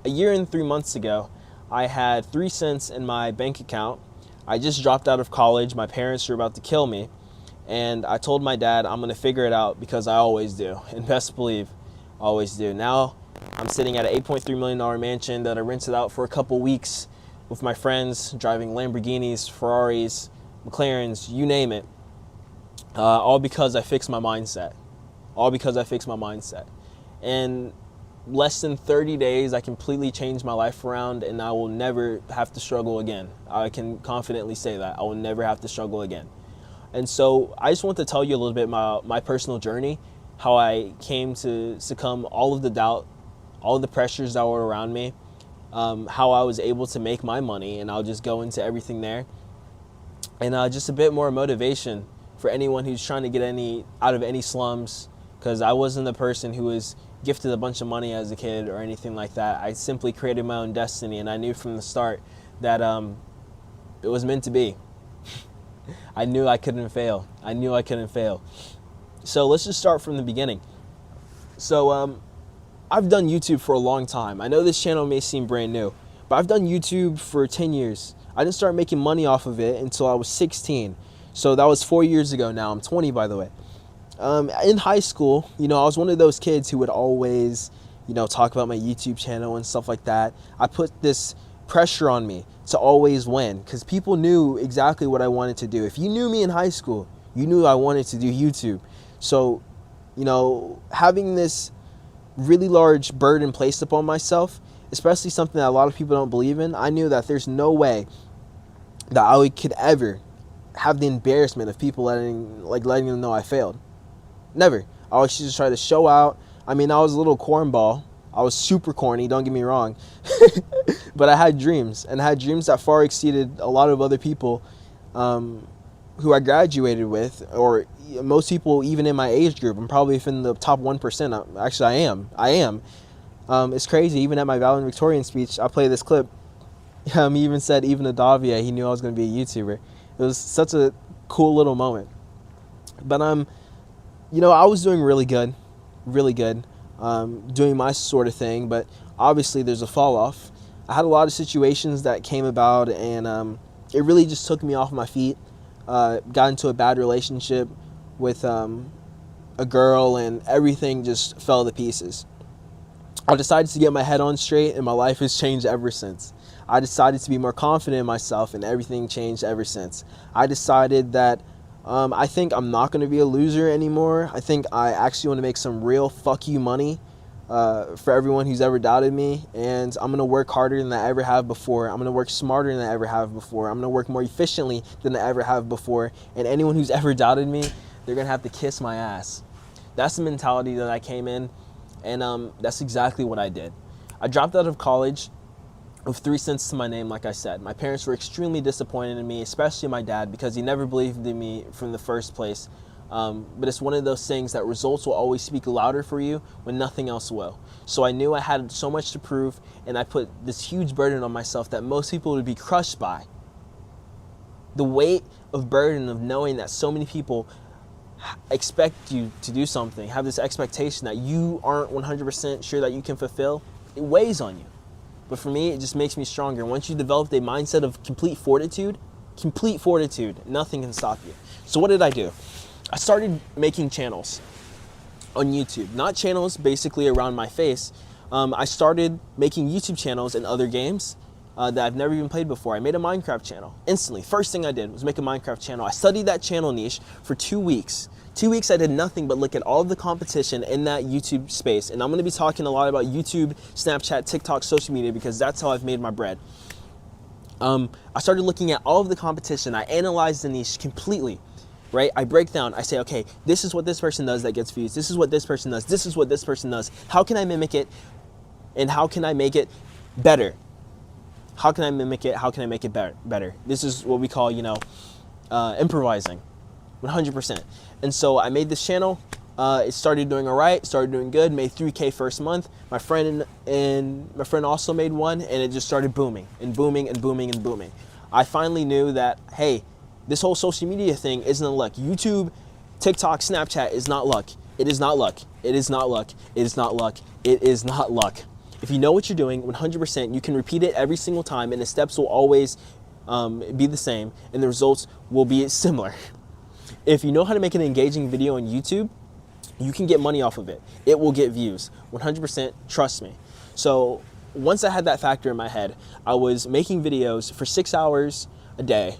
a year and 3 months ago, I had 3 cents in my bank account. I just dropped out of college. My parents were about to kill me. And I told my dad I'm going to figure it out because I always do. And best believe, I always do. Now I'm sitting at an $8.3 million mansion that I rented out for a couple weeks with my friends, driving Lamborghinis, Ferraris, McLarens, you name it. All because I fixed my mindset. All because I fixed my mindset. And less than 30 days, I completely changed my life around, and I will never have to struggle again. I can confidently say that. I will never have to struggle again. And so I just want to tell you a little bit about my personal journey, how I came to succumb all of the doubt, all of the pressures that were around me, how I was able to make my money, and I'll just go into everything there. And just a bit more motivation for anyone who's trying to get out of any slums, because I wasn't the person who was gifted a bunch of money as a kid or anything like that. I simply created my own destiny, and I knew from the start that it was meant to be. I knew I couldn't fail. I knew I couldn't fail. So let's just start from the beginning. So I've done YouTube for a long time. I know this channel may seem brand new, but I've done YouTube for 10 years. I didn't start making money off of it until I was 16. So that was 4 years ago now. I'm 20, by the way. In high school, I was one of those kids who would always, talk about my YouTube channel and stuff like that. I put this pressure on me to always win because people knew exactly what I wanted to do. If you knew me in high school, you knew I wanted to do YouTube. So, having this really large burden placed upon myself, especially something that a lot of people don't believe in, I knew that there's no way that I could ever have the embarrassment of people letting them know I failed. Never. I always just try to show out. I mean, I was a little cornball. I was super corny, don't get me wrong. But I had dreams, and I had dreams that far exceeded a lot of other people who I graduated with, or most people even in my age group. I'm probably in the top 1%. Actually, I am. It's crazy. Even at my Valiant Victorian speech, I play this clip. He even said, even Adavia, he knew I was going to be a YouTuber. It was such a cool little moment. But I was doing really good, doing my sort of thing. But obviously, there's a fall off. I had a lot of situations that came about, and it really just took me off my feet. Got into a bad relationship with a girl, and everything just fell to pieces. I decided to get my head on straight, and my life has changed ever since. I decided to be more confident in myself, and everything changed ever since. I decided that I think I'm not going to be a loser anymore. I think I actually want to make some real fuck you money for everyone who's ever doubted me, and I'm going to work harder than I ever have before. I'm going to work smarter than I ever have before. I'm going to work more efficiently than I ever have before, and anyone who's ever doubted me, they're going to have to kiss my ass. That's the mentality that I came in, and that's exactly what I did. I dropped out of college with 3 cents to my name, like I said. My parents were extremely disappointed in me, especially my dad, because he never believed in me from the first place. But it's one of those things that results will always speak louder for you when nothing else will. So I knew I had so much to prove, and I put this huge burden on myself that most people would be crushed by. The weight of burden of knowing that so many people expect you to do something, have this expectation that you aren't 100% sure that you can fulfill, it weighs on you. But for me, it just makes me stronger. Once you develop a mindset of complete fortitude, nothing can stop you. So what did I do? I started making channels on YouTube. Not channels basically around my face. I started making YouTube channels in other games that I've never even played before. I made a Minecraft channel instantly. First thing I did was make a Minecraft channel. I studied that channel niche for 2 weeks. 2 weeks I did nothing but look at all of the competition in that YouTube space. And I'm going to be talking a lot about YouTube, Snapchat, TikTok, social media, because that's how I've made my bread. I started looking at all of the competition. I analyzed the niche completely, right? I break down. I say, okay, this is what this person does that gets views. This is what this person does. This is what this person does. How can I mimic it? And how can I make it better? How can I mimic it? How can I make it better? This is what we call, improvising, 100%. And so I made this channel. It started doing all right, started doing good, made 3K first month. My friend also made one, and it just started booming and booming and booming and booming. I finally knew that, hey, this whole social media thing isn't luck. YouTube, TikTok, Snapchat is not luck. It is not luck. It is not luck. It is not luck. It is not luck. If you know what you're doing 100%, you can repeat it every single time, and the steps will always be the same, and the results will be similar. If you know how to make an engaging video on YouTube, you can get money off of it. It will get views, 100%, trust me. So once I had that factor in my head, I was making videos for 6 hours a day,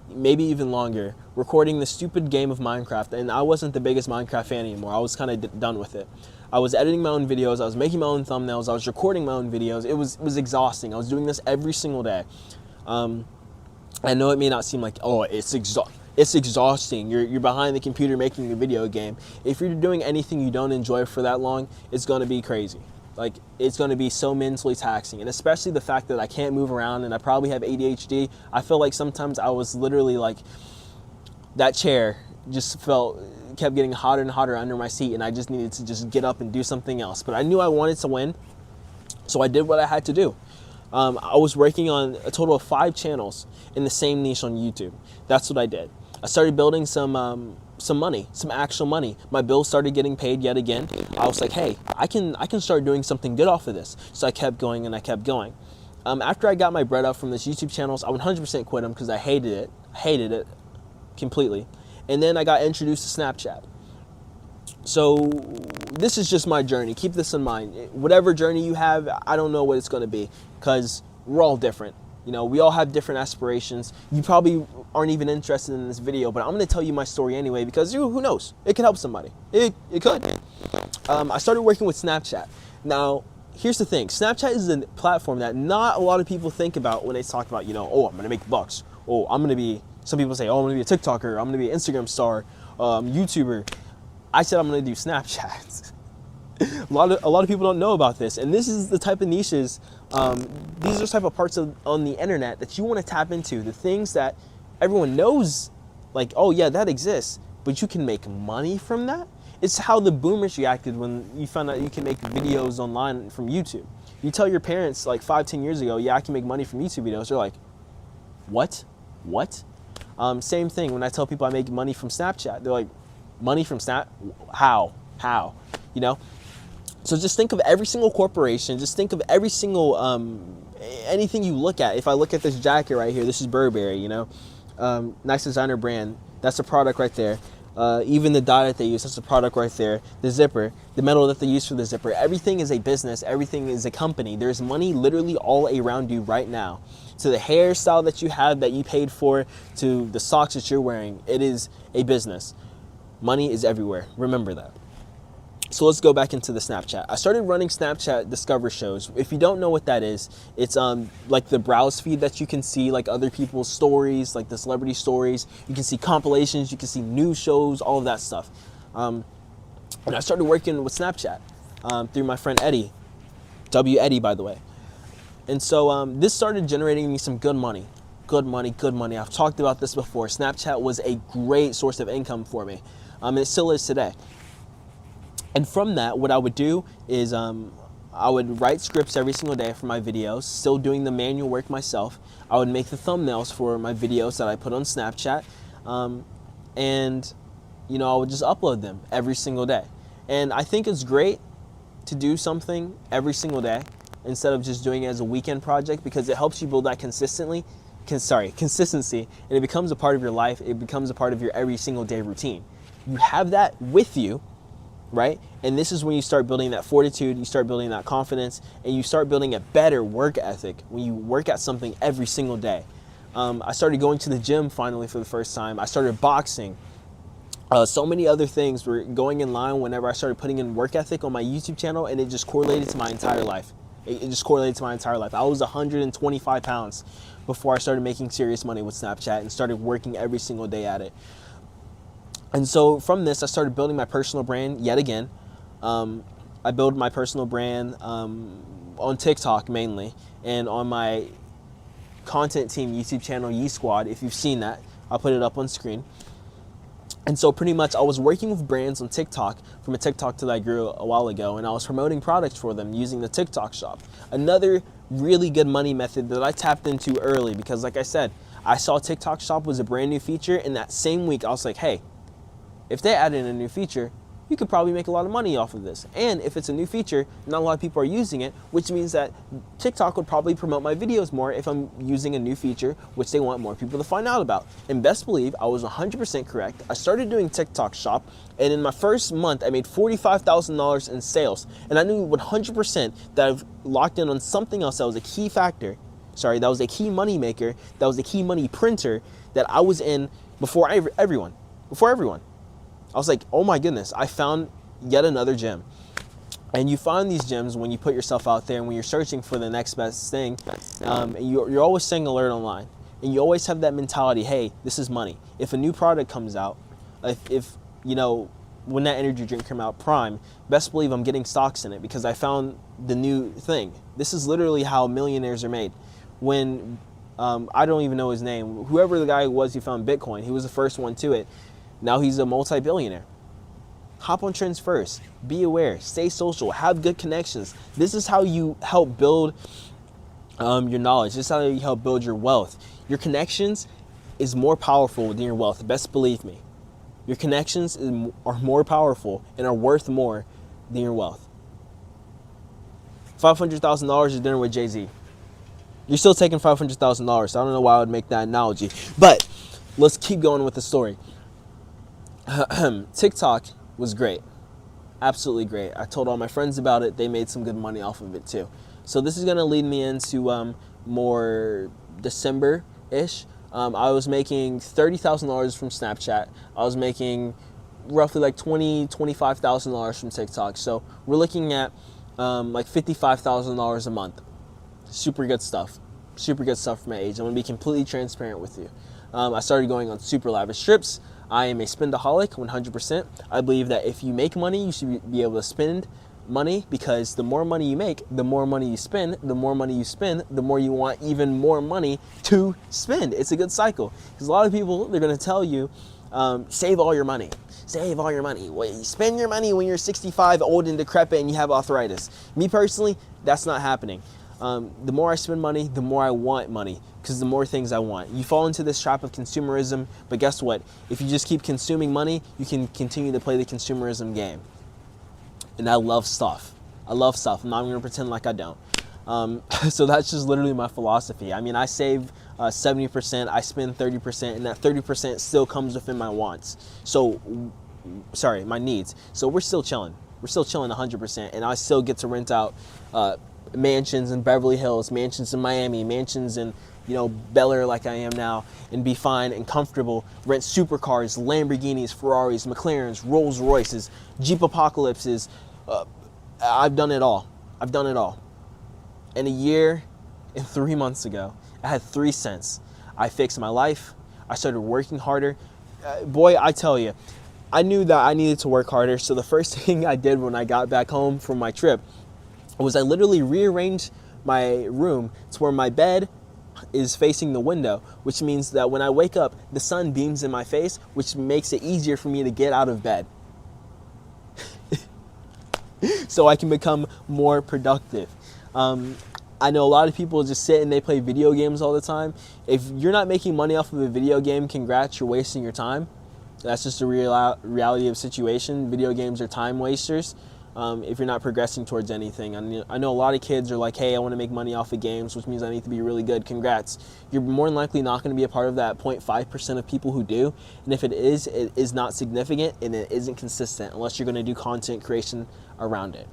maybe even longer, recording the stupid game of Minecraft, and I wasn't the biggest Minecraft fan anymore. I was kind of done with it. I was editing my own videos, I was making my own thumbnails, I was recording my own videos. It was exhausting. I was doing this every single day. I know it may not seem like, oh, it's exhausting. You're behind the computer making a video game. If you're doing anything you don't enjoy for that long, it's going to be crazy. Like, it's going to be so mentally taxing. And especially the fact that I can't move around and I probably have ADHD. I feel like sometimes I was literally like, that chair just kept getting hotter and hotter under my seat, and I just needed to just get up and do something else. But I knew I wanted to win, so I did what I had to do. I was working on a total of 5 channels in the same niche on YouTube. That's what I did. I started building some money, some actual money. My bills started getting paid yet again. I was like, hey, I can start doing something good off of this. So I kept going and I kept going. After I got my bread up from this YouTube channels, I 100% quit them because I hated it completely. And then I got introduced to Snapchat. So this is just my journey. Keep this in mind. Whatever journey you have, I don't know what it's going to be, because we're all different. You know, we all have different aspirations. You probably aren't even interested in this video, but I'm going to tell you my story anyway, because who knows? It could help somebody. It could. I started working with Snapchat. Now, here's the thing. Snapchat is a platform that not a lot of people think about when they talk about, oh, I'm going to make bucks. Oh, some people say, oh, I'm going to be a TikToker. I'm going to be an Instagram star, YouTuber. I said I'm going to do Snapchat. A lot of people don't know about this, and this is the type of niches, these are the type of parts on the internet that you want to tap into, the things that everyone knows, like, oh yeah, that exists, but you can make money from that. It's how the boomers reacted when you found out you can make videos online from YouTube. You tell your parents like 5-10 years ago, yeah, I can make money from YouTube videos. They're like, what? Same thing when I tell people I make money from Snapchat. They're like, money from Snap? How? So just think of every single corporation, just think of every single, anything you look at. If I look at this jacket right here, this is Burberry, nice designer brand. That's a product right there. Even the dye that they use, that's a product right there. The zipper, the metal that they use for the zipper, everything is a business, everything is a company. There's money literally all around you right now. To the hairstyle that you have that you paid for, to the socks that you're wearing, it is a business. Money is everywhere. Remember that. So let's go back into the Snapchat. I started running Snapchat Discover shows. If you don't know what that is, it's like the browse feed that you can see, like other people's stories, like the celebrity stories. You can see compilations, you can see news shows, all of that stuff. And I started working with Snapchat through my friend Eddie, W. Eddie, by the way. And so this started generating me some good money. Good money. I've talked about this before. Snapchat was a great source of income for me. And it still is today. And from that, what I would do is I would write scripts every single day for my videos, still doing the manual work myself. I would make the thumbnails for my videos that I put on Snapchat. And, I would just upload them every single day. And I think it's great to do something every single day instead of just doing it as a weekend project, because it helps you build that consistency, and it becomes a part of your life. It becomes a part of your every single day routine. You have that with you, right? And this is when you start building that fortitude, you start building that confidence, and you start building a better work ethic when you work at something every single day. I started going to the gym finally for the first time. I started boxing. So many other things were going in line whenever I started putting in work ethic on my YouTube channel, and it just correlated to my entire life. It just correlated to my entire life. I was 125 pounds before I started making serious money with Snapchat and started working every single day at it. And so from this, I started building my personal brand yet again. I built my personal brand on TikTok mainly, and on my content team YouTube channel, Yee Squad. If you've seen that, I'll put it up on screen. And so pretty much I was working with brands on TikTok from a TikTok that I grew a while ago, and I was promoting products for them using the TikTok shop. Another really good money method that I tapped into early, because like I said, I saw TikTok shop was a brand new feature, and that same week I was like, hey, if they added a new feature, you could probably make a lot of money off of this. And if it's a new feature, not a lot of people are using it, which means that TikTok would probably promote my videos more if I'm using a new feature, which they want more people to find out about. And best believe I was 100% correct. I started doing TikTok Shop, and in my first month, I made $45,000 in sales. And I knew 100% that I've locked in on something else that was a key factor. Sorry, that was a key money maker, that was a key money printer that I was in before everyone. I was like, oh my goodness, I found yet another gem. And you find these gems when you put yourself out there and when you're searching for the next best thing. And you're always staying alert online. And you always have that mentality, hey, this is money. If a new product comes out, if you know, when that energy drink came out, Prime, best believe I'm getting stocks in it because I found the new thing. This is literally how millionaires are made. When, I don't even know his name, whoever the guy was who found Bitcoin, he was the first one to it. Now he's a multi-billionaire. Hop on trends first. Be aware. Stay social. Have good connections. This is how you help build your knowledge. This is how you help build your wealth. Your connections is more powerful than your wealth. Best believe me. Your connections are more powerful and are worth more than your wealth. $500,000 is dinner with Jay-Z. You're still taking $500,000. So I don't know why I would make that analogy. But let's keep going with the story. TikTok was great. Absolutely great. I told all my friends about it. They made some good money off of it too. So this is going to lead me into more December-ish. I was making $30,000 from Snapchat. I was making roughly like $25,000 from TikTok. So we're looking at like $55,000 a month. Super good stuff. Super good stuff for my age. I'm going to be completely transparent with you. I started going on super lavish trips. I am a spendaholic, 100%. I believe that if you make money, you should be able to spend money, because the more money you make, the more money you spend. The more money you spend, the more you want even more money to spend. It's a good cycle. Because a lot of people, they're going to tell you, save all your money. Save all your money. Well, spend your money when you're 65, old and decrepit, and you have arthritis. Me personally, that's not happening. The more I spend money, the more I want money, because the more things I want. You fall into this trap of consumerism, but guess what? If you just keep consuming money, you can continue to play the consumerism game. And I love stuff. I love stuff. I'm not even going to pretend like I don't. So that's just literally my philosophy. I mean, I save 70%, I spend 30%, and that 30% still comes within my wants. So, sorry, my needs. So we're still chilling. We're still chilling 100%, and I still get to rent out mansions in Beverly Hills, mansions in Miami, mansions in, Bel Air like I am now, and be fine and comfortable, rent supercars, Lamborghinis, Ferraris, McLarens, Rolls Royces, Jeep Apocalypses. I've done it all. I've done it all. And a year and 3 months ago, I had 3 cents. I fixed my life. I started working harder. Boy, I tell you, I knew that I needed to work harder. So the first thing I did when I got back home from my trip was I literally rearranged my room to where my bed is facing the window, which means that when I wake up, the sun beams in my face, which makes it easier for me to get out of bed. So I can become more productive. I know a lot of people just sit and they play video games all the time. If you're not making money off of a video game, congrats, you're wasting your time. That's just the reality of the situation. Video games are time wasters. If you're not progressing towards anything. I know a lot of kids are like, hey, I want to make money off of games, which means I need to be really good. Congrats. You're more than likely not going to be a part of that 0.5% of people who do. And if it is not significant and it isn't consistent unless you're going to do content creation around it.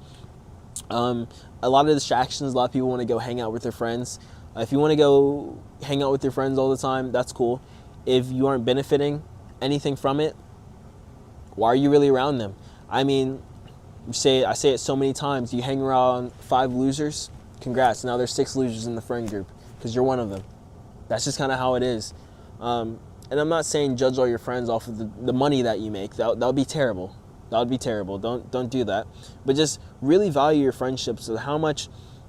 A lot of distractions. A lot of people want to go hang out with their friends. If you want to go hang out with your friends all the time, that's cool. If you aren't benefiting anything from it, why are you really around them? I mean, I say it so many times. You hang around 5 losers, congrats. Now there's 6 losers in the friend group because you're one of them. That's just kind of how it is. And I'm not saying judge all your friends off of the money that you make. That would be terrible. That would be terrible. Don't do that. But just really value your friendships and how much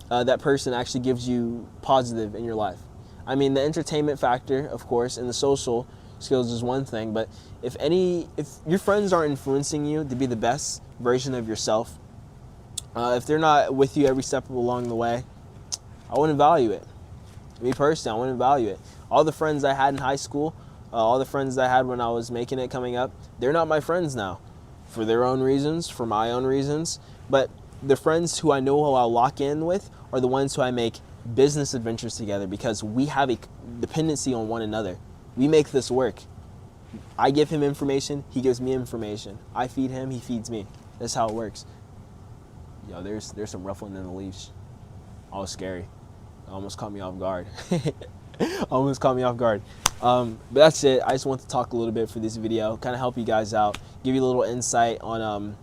that person actually gives you positive in your life. I mean, the entertainment factor, of course, and the social skills is one thing, but if your friends aren't influencing you to be the best version of yourself, if they're not with you every step along the way, I wouldn't value it. Me personally, I wouldn't value it. All the friends I had in high school, all the friends I had when I was making it coming up, they're not my friends now. for their own reasons, for my own reasons. But the friends who I know who I'll lock in with are the ones who I make business adventures together, because we have a dependency on one another. We make this work. I give him information, he gives me information. I feed him, he feeds me. That's how it works. Yo, there's some ruffling in the leaves. All scary. It almost caught me off guard. Almost caught me off guard. But that's it. I just want to talk a little bit for this video, kind of help you guys out, give you a little insight on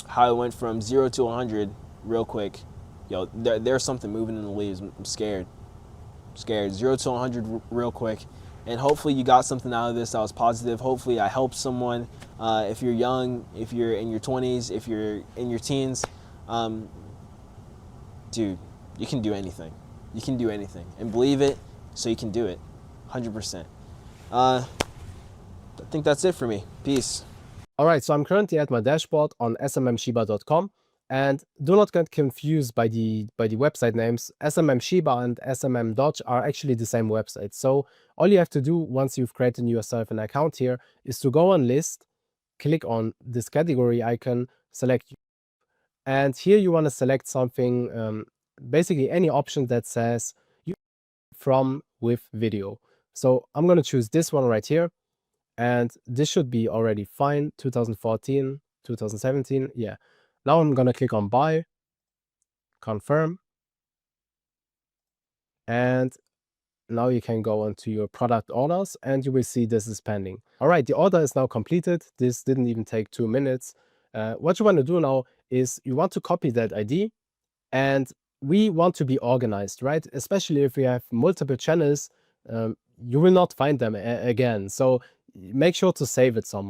how I went from 0 to 100 real quick. Yo, there's something moving in the leaves. I'm scared. 0 to 100 real quick. And hopefully you got something out of this that was positive. Hopefully I helped someone. If you're young, if you're in your 20s, if you're in your teens, dude, you can do anything. You can do anything. And believe it, so you can do it. 100%. I think that's it for me. Peace. All right, so I'm currently at my dashboard on smmshiba.com, and do not get confused by the website names. SMM Shiba and SMM Dodge are actually the same website. So all you have to do once you've created yourself an account here is to go on list, click on this category icon, select, and here you want to select something, basically any option that says you from with video. So I'm going to choose this one right here. And this should be already fine. 2014, 2017. Yeah. Now I'm going to click on buy, confirm. And now you can go onto your product orders and you will see this is pending. All right, the order is now completed. This didn't even take 2 minutes. What you want to do now is you want to copy that ID, and we want to be organized, right? Especially if we have multiple channels, you will not find them again. So make sure to save it somewhere.